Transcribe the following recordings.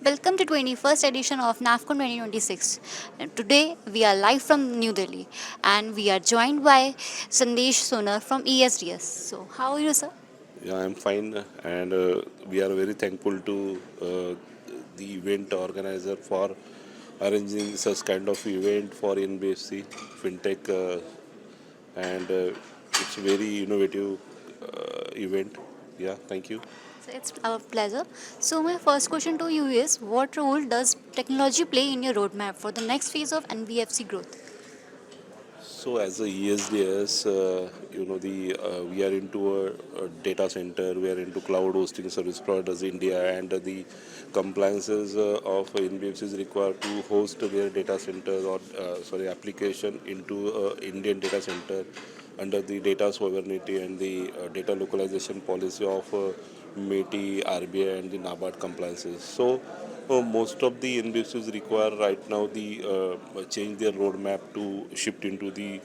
Welcome to 21st edition of NAFCON 2026. And today we are live from New Delhi and we are joined by Sandesh Sonar from ESDS. So how are you, sir? Yeah, I'm fine, and we are very thankful to the event organizer for arranging such kind of event for NBFC FinTech, and it's very innovative event. Yeah, thank you. So it's our pleasure. So my first question to you is what role does technology play in your roadmap for the next phase of NBFC growth? So as a ESDS, we are into a data center, we are into cloud hosting service providers India, and the compliances of NBFCs require to host their data center or application into Indian data center under the data sovereignty and the data localization policy of METI, RBI, and the NABARD compliances. So most of the NBFCs require right now the change their roadmap to shift into the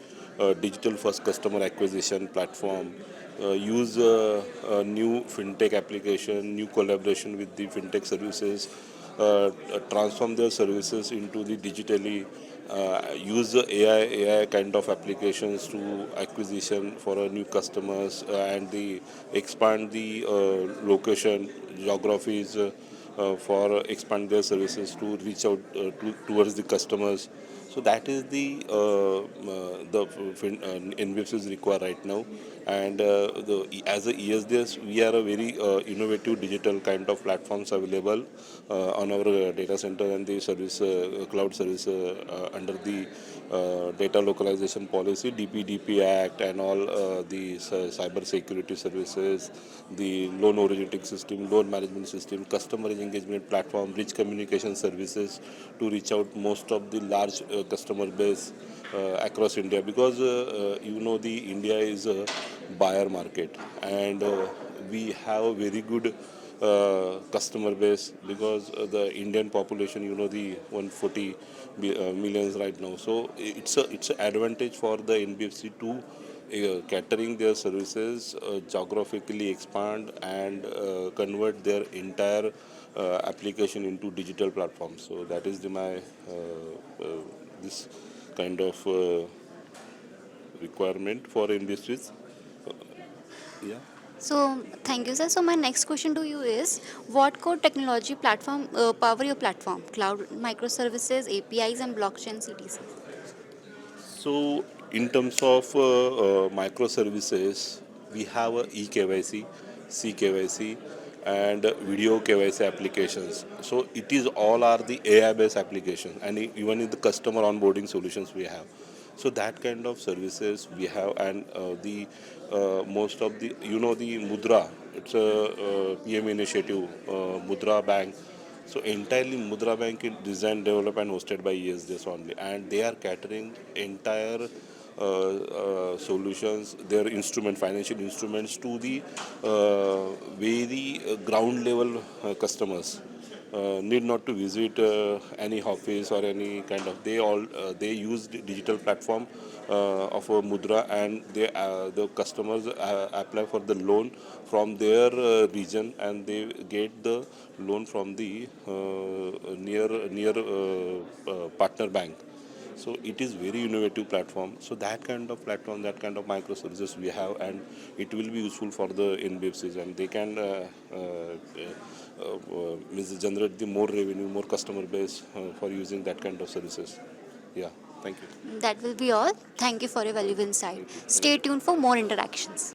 digital first customer acquisition platform, use a new fintech application, new collaboration with the fintech services, transform their services into the digitally, use the AI kind of applications to acquisition for new customers, and the expand the location geographies for expand their services to reach out towards the customers. So that is the NBFCs require right now, and as a ESDS, we are a very innovative digital kind of platforms available on our data center and the service cloud service under the data localization policy, DPDP Act, and all the cyber security services, the loan originating system, loan management system, customer engagement platform, rich communication services to reach out most of the large customer base across India, because the India is a buyer market, and we have a very good customer base, because the Indian population, the 140 millions right now. So it's an advantage for the NBFC to catering their services, geographically expand and convert their entire application into digital platforms. So that is my this kind of requirement for industries. Yeah. So thank you, sir. So my next question to you is what core technology platform power your platform? Cloud microservices, APIs and blockchain CTC. So, in terms of microservices, we have a eKYC, CKYC, and video KYC applications. So, it is all are the AI-based applications, and even in the customer onboarding solutions we have. So that kind of services we have, and the most of the the Mudra. It's a PM initiative, Mudra Bank. So entirely Mudra Bank is designed, developed, and hosted by ESDS only, and they are catering entire solutions, their financial instruments to the very ground level customers. Need not to visit any office or any kind of. They use the digital platform of a Mudra, and the customers apply for the loan from their region, and they get the loan from the near partner bank. So it is very innovative platform. So that kind of platform, that kind of microservices we have, and it will be useful for the NBFCs, and they can generate the more revenue, more customer base for using that kind of services. Yeah, thank you. That will be all. Thank you for your valuable insight. Thank you. Thank Stay you. tuned for more interactions.